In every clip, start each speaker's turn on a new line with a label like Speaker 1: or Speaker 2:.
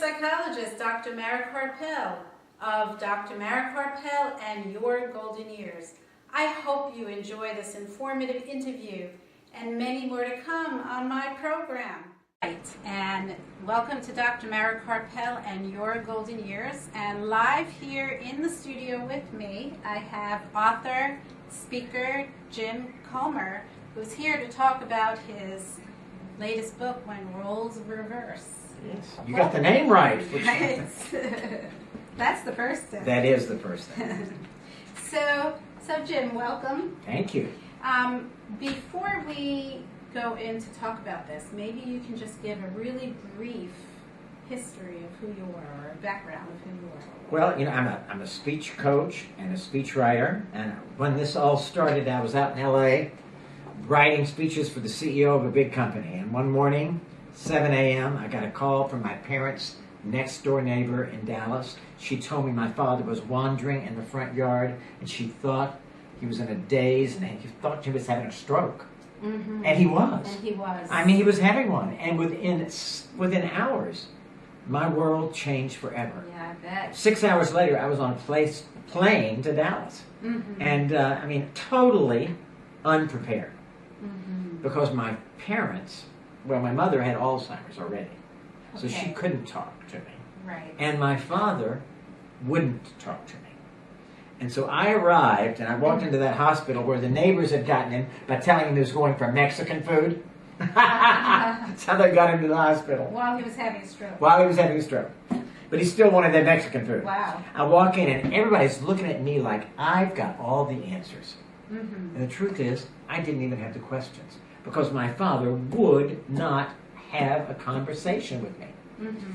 Speaker 1: psychologist, Dr. Mara Karpel of Dr. Mara Karpel and Your Golden Years. I hope you enjoy this informative interview and many more to come on my program. Right, and welcome to Dr. Mara Karpel and Your Golden Years. And live here in the studio with me, I have author, speaker, Jim Comer, who's here to talk about his latest book, When Roles Reverse.
Speaker 2: Yes, you got the name right.
Speaker 1: That's the first thing.
Speaker 2: That is the first thing.
Speaker 1: So Jim, welcome.
Speaker 2: Thank you.
Speaker 1: Before we go in to talk about this, maybe you can just give a really brief history of who you are, or a background of who you are.
Speaker 2: Well, you know, I'm a speech coach and a speech writer, and when this all started, I was out in LA writing speeches for the CEO of a big company, and one morning, 7 a.m., I got a call from my parents' next door neighbor in Dallas. She told me my father was wandering in the front yard, and she thought he was in a daze, and he thought he was having a stroke.
Speaker 1: Mm-hmm.
Speaker 2: And he was.
Speaker 1: And he was.
Speaker 2: I mean, he was having one, and within hours, my world changed forever.
Speaker 1: Yeah, I bet. 6
Speaker 2: hours later, I was on a plane to Dallas, and I mean, totally unprepared, because my parents, well, my mother had Alzheimer's already, so she couldn't talk to me.
Speaker 1: Right.
Speaker 2: And my father wouldn't talk to me. And so I arrived, and I walked into that hospital where the neighbors had gotten him by telling him he was going for Mexican food. That's how they got him to the hospital.
Speaker 1: While he was having a stroke.
Speaker 2: While he was having a stroke. But he still wanted that Mexican food.
Speaker 1: Wow.
Speaker 2: I walk in, and everybody's looking at me like I've got all the answers. And the truth is, I didn't even have the questions, because my father would not have a conversation with me.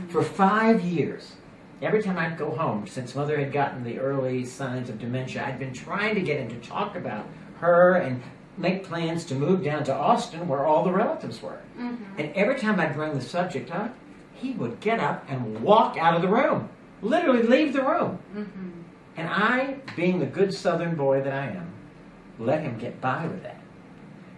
Speaker 2: For 5 years, every time I'd go home, since Mother had gotten the early signs of dementia, I'd been trying to get him to talk about her and make plans to move down to Austin where all the relatives were. And every time I'd bring the subject up, he would get up and walk out of the room, literally leave the room. And I, being the good Southern boy that I am, let him get by with that.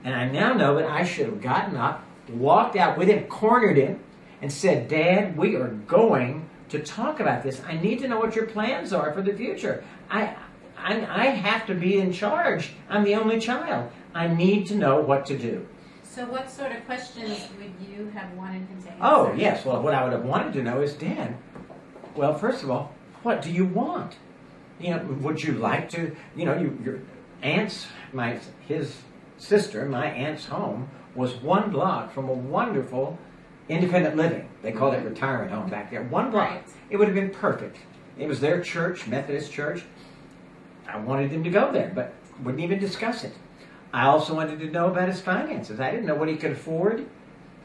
Speaker 2: And I now know that I should have gotten up, walked out with him, cornered him, and said, "Dad, we are going to talk about this. I need to know what your plans are for the future. I have to be in charge. I'm the only child. I need to know what to do."
Speaker 1: So what sort of questions would you have wanted him to answer?
Speaker 2: Oh, yes. Well, what I would have wanted to know is, Dad, well, first of all, what do you want? You know, would you like to, you know, your aunt's, his sister, my aunt's home was 1 block from a wonderful independent living. They called it retirement home back there. 1 block.
Speaker 1: Right.
Speaker 2: It would have been perfect. It was their church, Methodist church. I wanted him to go there, but wouldn't even discuss it. I also wanted to know about his finances. I didn't know what he could afford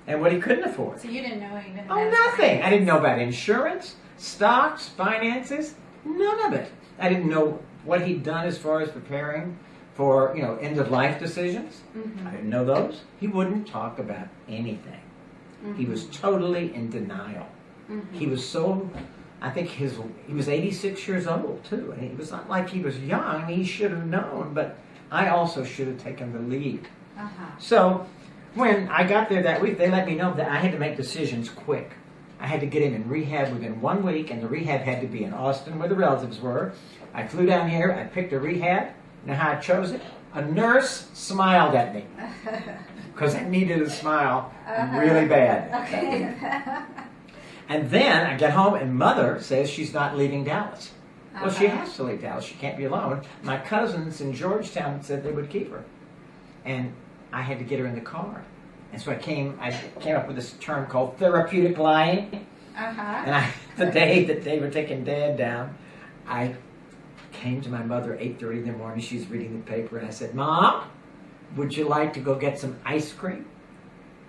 Speaker 2: and what he couldn't afford.
Speaker 1: So you didn't know even about
Speaker 2: Oh, nothing. I didn't know about insurance, stocks, finances, none of it. I didn't know what he'd done as far as preparing for, you know, end-of-life decisions. I didn't know those. He wouldn't talk about anything. He was totally in denial. He was so, I think he was 86 years old too, and it was not like he was young. He should have known, but I also should have taken the lead. So when I got there that week, they let me know that I had to make decisions quick. I had to get him in rehab within 1 week, and the rehab had to be in Austin where the relatives were. I flew down here, I picked a rehab. You know how I chose it? A nurse smiled at me, because I needed a smile really bad.
Speaker 1: Okay.
Speaker 2: And then I get home, and Mother says she's not leaving Dallas. Well, she has to leave Dallas. She can't be alone. My cousins in Georgetown said they would keep her. And I had to get her in the car. And so I came up with this term called therapeutic lying. And the day that they were taking Dad down, I came to my mother at 8:30 in the morning. She's reading the paper, and I said, "Mom, would you like to go get some ice cream?"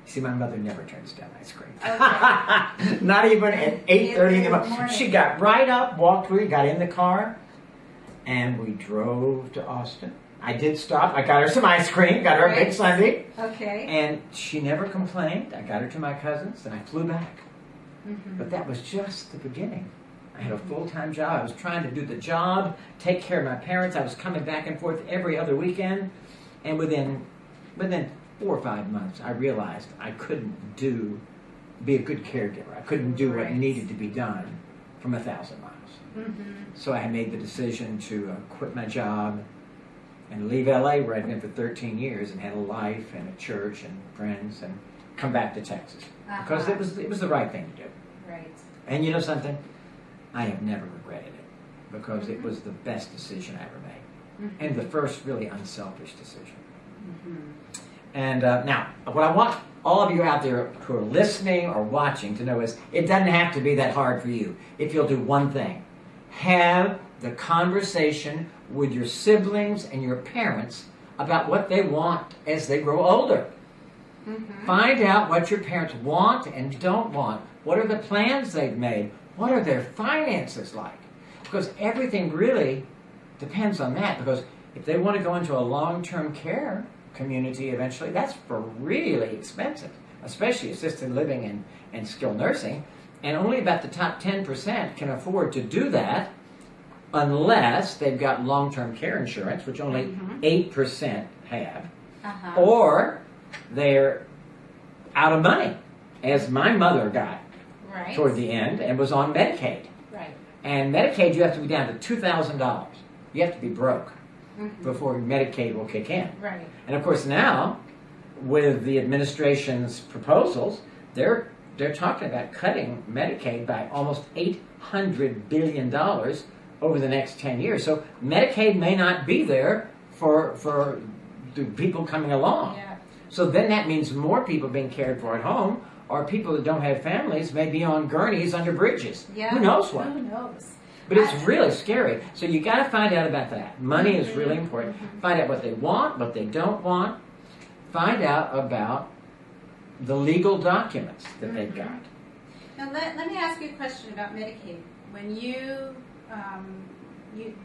Speaker 2: See, my mother never turns down ice cream. Okay. Not even at 8:30 in the morning. She got right up, walked with me, got in the car, and we drove to Austin. I did stop. I got her some ice cream, got her a big sundae.
Speaker 1: Okay.
Speaker 2: And she never complained. I got her to my cousins, and I flew back. But that was just the beginning. I had a full-time job. I was trying to do the job, take care of my parents. I was coming back and forth every other weekend. And within 4 or 5 months, I realized I couldn't do be a good caregiver. I couldn't do what
Speaker 1: Right.
Speaker 2: needed to be done from 1,000 miles. So I made the decision to quit my job and leave LA, where I'd been for 13 years and had a life and a church and friends, and come back to Texas because it was the right thing to do.
Speaker 1: Right.
Speaker 2: And you know something? I have never regretted it because it was the best decision I ever made, and the first really unselfish decision. And now, what I want all of you out there who are listening or watching to know is it doesn't have to be that hard for you if you'll do one thing. Have the conversation with your siblings and your parents about what they want as they grow older. Find out what your parents want and don't want. What are the plans they've made? What are their finances like? Because everything really depends on that. Because if they want to go into a long-term care community eventually, that's for really expensive, especially assisted living and skilled nursing. And only about the top 10% can afford to do that unless they've got long-term care insurance, which only 8% have, or they're out of money, as my mother got toward the end and was on Medicaid.
Speaker 1: Right.
Speaker 2: And Medicaid, you have to be down to $2,000. You have to be broke before Medicaid will kick in.
Speaker 1: Right.
Speaker 2: And of course now, with the administration's proposals, they're talking about cutting Medicaid by almost $800 billion over the next 10 years. So Medicaid may not be there for the people coming along.
Speaker 1: Yeah.
Speaker 2: So then that means more people being cared for at home, or people that don't have families may be on gurneys under bridges.
Speaker 1: Yeah.
Speaker 2: Who knows what?
Speaker 1: Who knows?
Speaker 2: But it's really scary. So you got to find out about that. Money is really important. Find out what they want, what they don't want. Find out about the legal documents that they've got.
Speaker 1: Now let me ask you a question about Medicaid. When you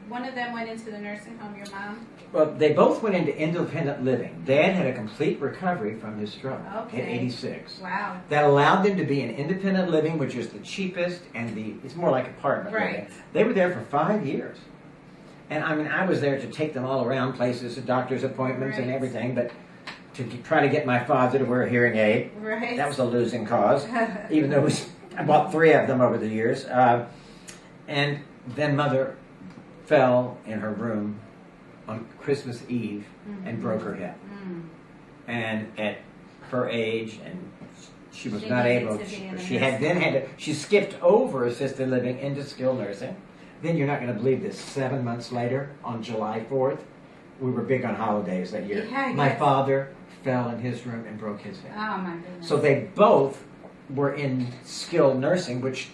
Speaker 1: one of them went into the nursing home, your mom?
Speaker 2: Well, they both went into independent living. Dad had a complete recovery from his stroke at 86.
Speaker 1: Wow.
Speaker 2: That allowed them to be in independent living, which is the cheapest and it's more like apartment living. They were there for 5 years. And I mean, I was there to take them all around places, doctor's appointments and everything, but to try to get my father to wear a hearing aid, that was a losing cause, even though I bought 3 of them over the years. And then Mother fell in her room on Christmas Eve and broke her hip. And at her age, and she was not able. She skipped over assisted living into skilled nursing. Then you're not going to believe this. 7 months later, on July 4th, we were big on holidays that year. My father fell in his room and broke his hip.
Speaker 1: Oh my goodness!
Speaker 2: So they both were in skilled nursing, which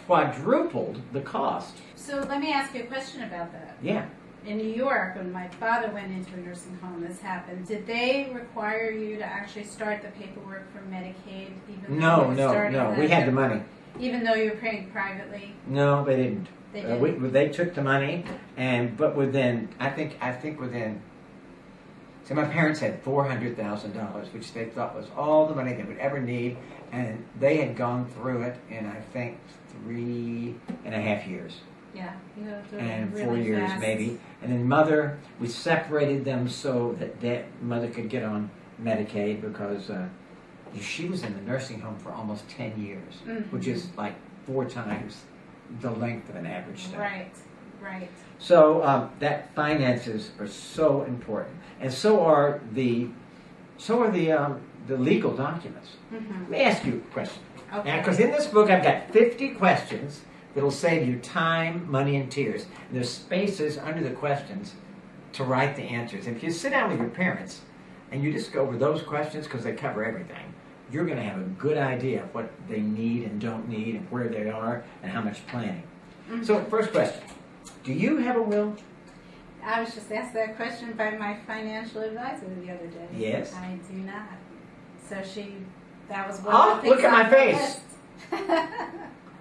Speaker 2: quadrupled the cost.
Speaker 1: So let me ask you a question about that.
Speaker 2: Yeah.
Speaker 1: In New York, when my father went into a nursing home, this happened. Did they require you to actually start the paperwork for Medicaid? Even
Speaker 2: No. We had the money.
Speaker 1: Even though you were paying privately?
Speaker 2: No, they didn't.
Speaker 1: They didn't.
Speaker 2: They took the money, but within, I think within. So my parents had $400,000, which they thought was all the money they would ever need, and they had gone through it in, I think, 3.5 years.
Speaker 1: Yeah.
Speaker 2: And
Speaker 1: really
Speaker 2: 4 years
Speaker 1: fast.
Speaker 2: maybe. And then Mother, we separated them so that Mother could get on Medicaid because she was in the nursing home for almost 10 years, which is like 4 times the length of an average stay.
Speaker 1: Right.
Speaker 2: So that finances are so important, and so are the legal documents. Let me ask you a question.
Speaker 1: Okay.
Speaker 2: Because in this book I've got 50 questions that'll save you time, money, and tears. And there's spaces under the questions to write the answers. If you sit down with your parents and you just go over those questions because they cover everything, you're going to have a good idea of what they need and don't need and where they are and how much planning. So first question, do you have a will?
Speaker 1: I was just asked that question by my financial advisor the other day.
Speaker 2: Yes.
Speaker 1: I do not. So that was one of the things
Speaker 2: look at my
Speaker 1: on
Speaker 2: face.
Speaker 1: the list.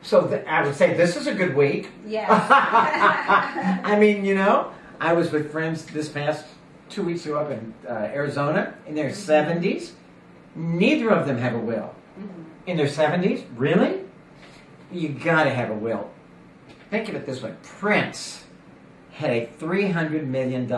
Speaker 2: So I would say this is a good week.
Speaker 1: Yes.
Speaker 2: I mean, I was with friends this past 2 weeks ago up in Arizona in their 70s. Neither of them have a will. In their 70s? Really? You gotta have a will. Think of it this way. Prince had a $300 million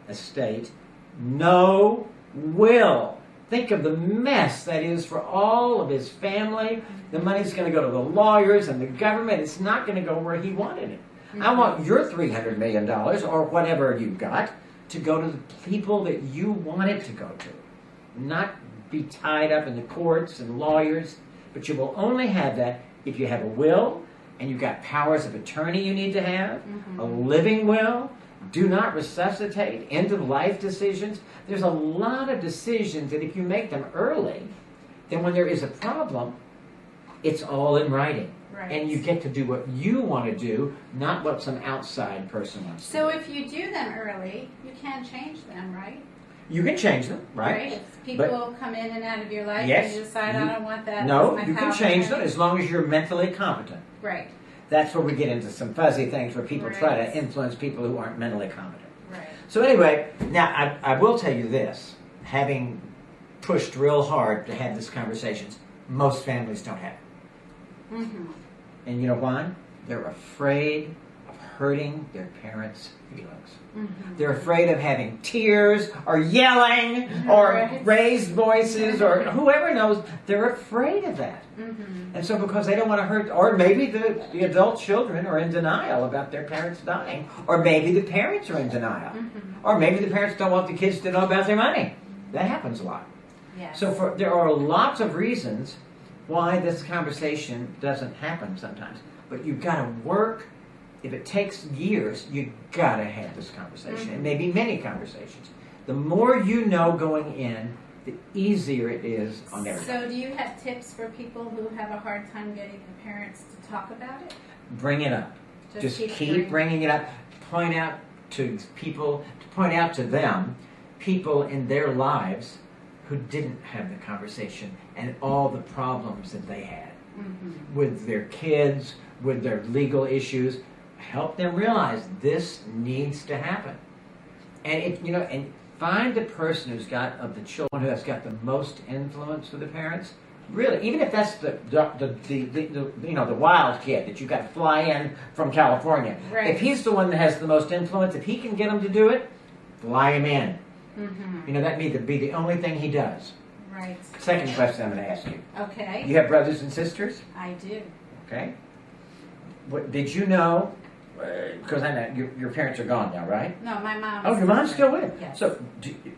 Speaker 2: estate. No will. think of the mess that is for all of his family. The money's going to go to the lawyers and the government. It's not going to go where he wanted it. I want your $300 million or whatever you've got to go to the people that you want it to go to. Not be tied up in the courts and lawyers. But you will only have that if you have a will and you've got powers of attorney you need to have, a living will. Do not resuscitate, end-of-life decisions. There's a lot of decisions that if you make them early, then when there is a problem, it's all in writing.
Speaker 1: Right.
Speaker 2: And you get to do what you want to do, not what some outside person wants to do.
Speaker 1: So if you do them early, you can change them, right?
Speaker 2: You can change them, right?
Speaker 1: If people come in and out of your life
Speaker 2: yes,
Speaker 1: and you decide, I don't want that.
Speaker 2: No,
Speaker 1: as my
Speaker 2: you can
Speaker 1: power
Speaker 2: change them
Speaker 1: attorney.
Speaker 2: as long as you're mentally competent.
Speaker 1: Right.
Speaker 2: That's where we get into some fuzzy things where people try
Speaker 1: Right.
Speaker 2: to influence people who aren't mentally competent.
Speaker 1: Right.
Speaker 2: So anyway, now I will tell you this, having pushed real hard to have these conversations, most families don't have it. And you know why? They're afraid of hurting their parents' feelings. They're afraid of having tears or yelling or raised voices or whoever knows. They're afraid of that. And so because they don't want to hurt, or maybe the adult children are in denial about their parents dying, or maybe the parents are in denial, or maybe the parents don't want the kids to know about their money. That happens a lot.
Speaker 1: Yes.
Speaker 2: So there are lots of reasons why this conversation doesn't happen sometimes. But you've got to work. If it takes years, you've got to have this conversation. And maybe many conversations. The more you know going in, the easier it is on everything.
Speaker 1: So do you have tips for people who have a hard time getting the parents to talk about it?
Speaker 2: Bring it up. Just keep bringing it up. Point out to people, point out to them, people in their lives who didn't have the conversation and all the problems that they had with their kids, with their legal issues. Help them realize this needs to happen. And and find the person who's got, of the children, who has got the most influence with the parents. Really, even if that's the wild kid that you got to fly in from California.
Speaker 1: Right.
Speaker 2: If he's the one that has the most influence, if he can get them to do it, fly him in. That may be the only thing he does.
Speaker 1: Right.
Speaker 2: Second question I'm going to ask you.
Speaker 1: Okay.
Speaker 2: You have brothers and sisters?
Speaker 1: I do.
Speaker 2: Okay. What, did you know, because I know your parents are gone now, right?
Speaker 1: No, my mom.
Speaker 2: Oh, your mom's still with?
Speaker 1: Yes.
Speaker 2: So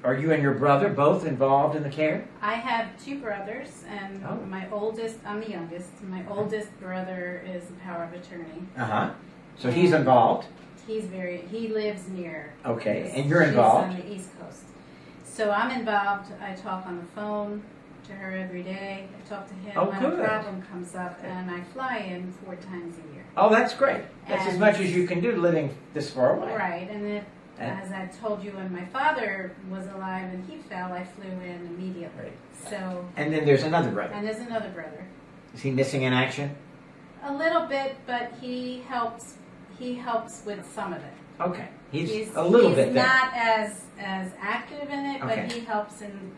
Speaker 2: are you and your brother both involved in the care?
Speaker 1: I have two brothers, and I'm the youngest. My oldest brother is the power of attorney.
Speaker 2: So he's involved?
Speaker 1: He lives near.
Speaker 2: Okay, and you're involved?
Speaker 1: He's on the East Coast. So I'm involved. I talk on the phone to her every day. I talk to him when a problem comes up, and I fly in 4 times a year.
Speaker 2: Oh, that's great. That's as much as you can do living this far away.
Speaker 1: Right, and as I told you, when my father was alive and he fell, I flew in immediately.
Speaker 2: Right.
Speaker 1: So.
Speaker 2: And then there's another brother.
Speaker 1: And there's another brother.
Speaker 2: Is he missing in action?
Speaker 1: A little bit, but he helps. He helps with some of it.
Speaker 2: Okay, he's a little bit there.
Speaker 1: He's not as active in it, but he helps in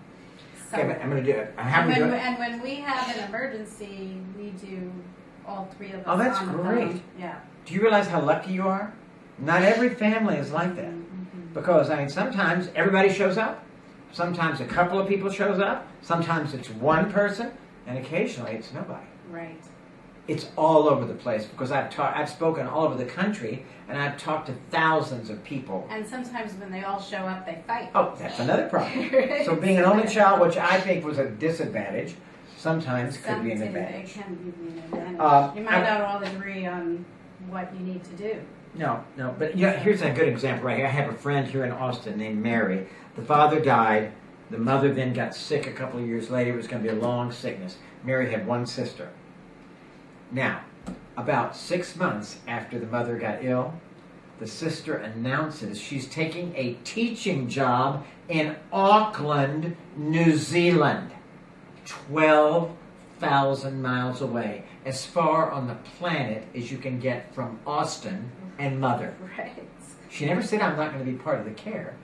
Speaker 1: some.
Speaker 2: Okay, but I'm going to do it.
Speaker 1: And when we have an emergency, we do all 3 of us.
Speaker 2: Oh, that's
Speaker 1: on the
Speaker 2: great.
Speaker 1: phone. Yeah.
Speaker 2: Do you realize how lucky you are? Not every family is like that. Because, sometimes everybody shows up. Sometimes a couple of people shows up. Sometimes it's one person. And occasionally it's nobody.
Speaker 1: Right.
Speaker 2: It's all over the place because I've spoken all over the country and I've talked to thousands of people.
Speaker 1: And sometimes when they all show up, they fight.
Speaker 2: Oh, that's another problem. So being an only child, which I think was a disadvantage, sometimes could be an advantage.
Speaker 1: It can be an advantage. You might not all agree on what you need to do.
Speaker 2: No, but here's a good example right here. I have a friend here in Austin named Mary. The father died. The mother then got sick a couple of years later. It was going to be a long sickness. Mary had one sister. Now, about 6 months after the mother got ill, the sister announces she's taking a teaching job in Auckland, New Zealand, 12,000 miles away, as far on the planet as you can get from Austin and mother.
Speaker 1: Right.
Speaker 2: She never said, I'm not going to be part of the care.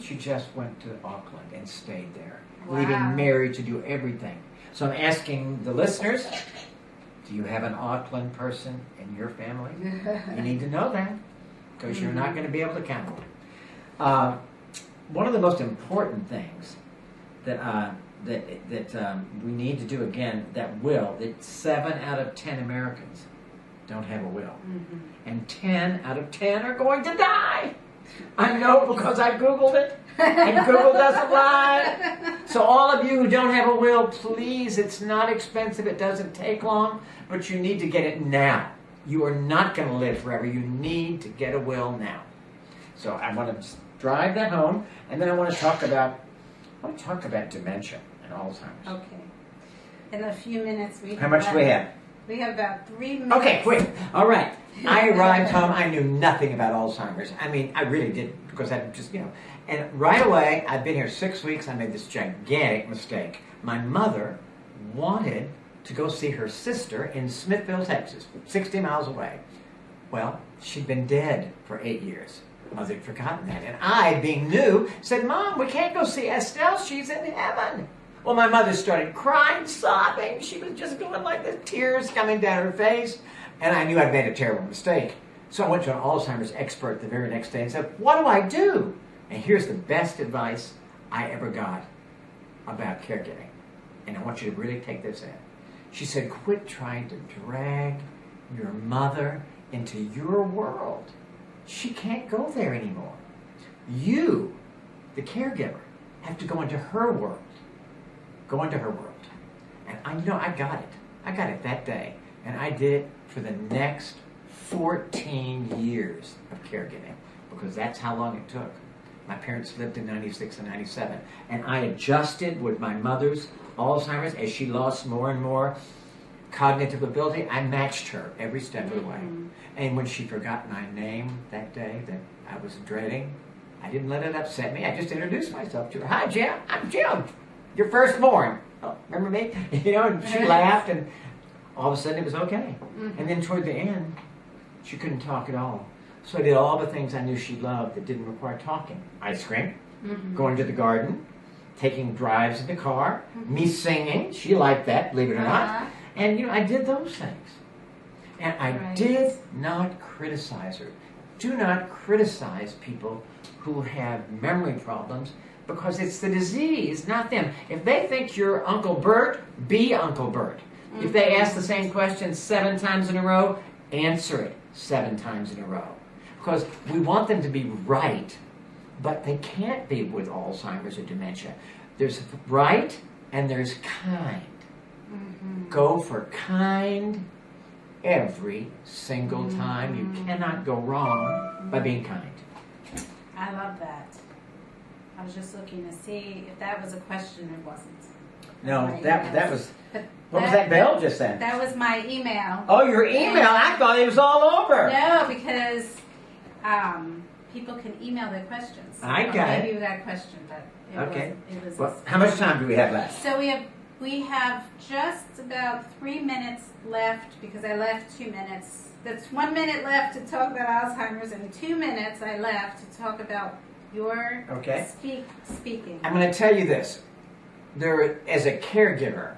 Speaker 2: She just went to Auckland and stayed there, leaving Mary to do everything. So I'm asking the listeners, do you have an Auckland person in your family? You need to know that, because you're not going to be able to count on it. One of the most important things that we need to do again, that will, that 7 out of 10 Americans don't have a will. And 10 out of 10 are going to die. I know because I Googled it, and Google doesn't lie. So all of you who don't have a will, please, it's not expensive, it doesn't take long, but you need to get it now. You are not going to live forever. You need to get a will now. So I want to drive that home, and then I want to talk about dementia and Alzheimer's.
Speaker 1: Okay. In a few minutes we have...
Speaker 2: How much do we have?
Speaker 1: We have about 3 minutes.
Speaker 2: Okay, quick. All right. I arrived home. I knew nothing about Alzheimer's. I mean, I really didn't, because I just, And right away, I've been here 6 weeks. I made this gigantic mistake. My mother wanted to go see her sister in Smithville, Texas, 60 miles away. Well, she'd been dead for 8 years. Mother had forgotten that. And I, being new, said, Mom, we can't go see Estelle. She's in heaven. Well, my mother started crying, sobbing. She was just going like this, tears coming down her face. And I knew I'd made a terrible mistake. So I went to an Alzheimer's expert the very next day and said, what do I do? And here's the best advice I ever got about caregiving. And I want you to really take this in. She said, quit trying to drag your mother into your world. She can't go there anymore. You, the caregiver, have to go into her world. Go into her world. And I got it. I got it that day. And I did it for the next 14 years of caregiving, because that's how long it took. My parents lived in 96 and 97. And I adjusted with my mother's Alzheimer's as she lost more and more cognitive ability. I matched her every step of the way. And when she forgot my name that day that I was dreading, I didn't let it upset me. I just introduced myself to her. Hi, Jim. I'm Jim. Your firstborn. Oh, remember me? And she laughed, and all of a sudden it was okay. And then toward the end, she couldn't talk at all. So I did all the things I knew she loved that didn't require talking. Ice cream, going to the garden, taking drives in the car, me singing. She liked that, believe it or not. And, I did those things. And I did not criticize her. Do not criticize people who have memory problems, because it's the disease, not them. If they think you're Uncle Bert, be Uncle Bert. If they ask the same question 7 times in a row, answer it 7 times in a row. Because we want them to be right, but they can't be with Alzheimer's or dementia. There's right and there's kind. Go for kind every single time. You cannot go wrong by being kind.
Speaker 1: I love that. I was just looking to see if that was a question. It wasn't.
Speaker 2: No, that was... What was that bell just then?
Speaker 1: That was my email.
Speaker 2: Oh, your email? I thought it was all over.
Speaker 1: No, because people can email their questions.
Speaker 2: I got it.
Speaker 1: Maybe we got a question, but it was
Speaker 2: Well, how much time do we have left?
Speaker 1: So we have just about 3 minutes left, because I left 2 minutes. That's 1 minute left to talk about Alzheimer's, and 2 minutes I left to talk about your speaking.
Speaker 2: I'm going to tell you this. As a caregiver,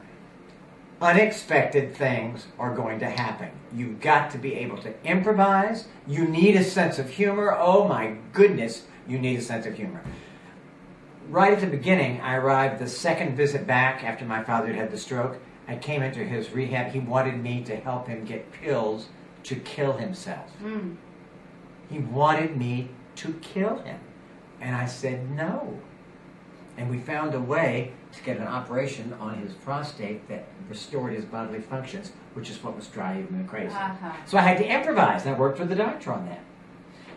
Speaker 2: unexpected things are going to happen. You've got to be able to improvise. You need a sense of humor. Oh my goodness, you need a sense of humor. Right at the beginning, I arrived the second visit back after my father had had the stroke. I came into his rehab. He wanted me to help him get pills to kill himself. He wanted me to kill him. And I said no. And we found a way to get an operation on his prostate that restored his bodily functions, which is what was driving him crazy. So I had to improvise, and I worked with the doctor on that.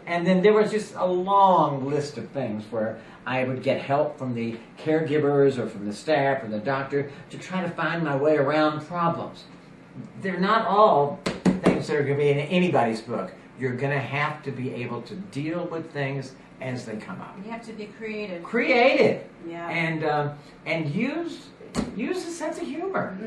Speaker 2: And then there was just a long list of things where I would get help from the caregivers or from the staff or the doctor to try to find my way around problems. They're not all things that are going to be in anybody's book. You're going to have to be able to deal with things as they come up.
Speaker 1: You have to be creative.
Speaker 2: Creative.
Speaker 1: Yeah.
Speaker 2: And use a sense of humor.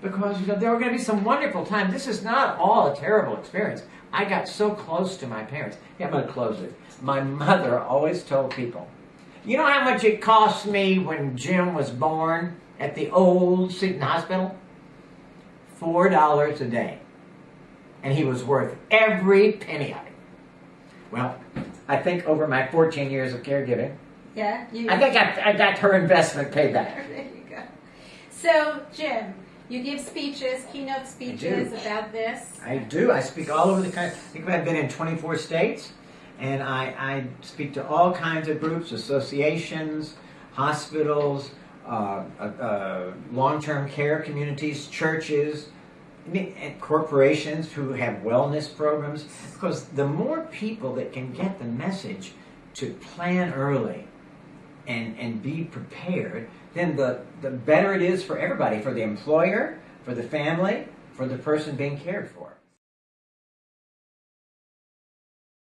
Speaker 2: Because there are going to be some wonderful times. This is not all a terrible experience. I got so close to my parents. Yeah, I'm going to close it. My mother always told people, you know how much it cost me when Jim was born at the old Seton Hospital? $4 a day. And he was worth every penny of it. Well, I think over my 14 years of caregiving,
Speaker 1: I
Speaker 2: think I got her investment paid back.
Speaker 1: There you go. So, Jim, you give speeches, keynote speeches about this.
Speaker 2: I do. I speak all over the country. I think I've been in 24 states, and I speak to all kinds of groups, associations, hospitals, long-term care communities, churches, and corporations who have wellness programs. Because the more people that can get the message to plan early and be prepared, then the better it is for everybody, for the employer, for the family, for the person being cared for.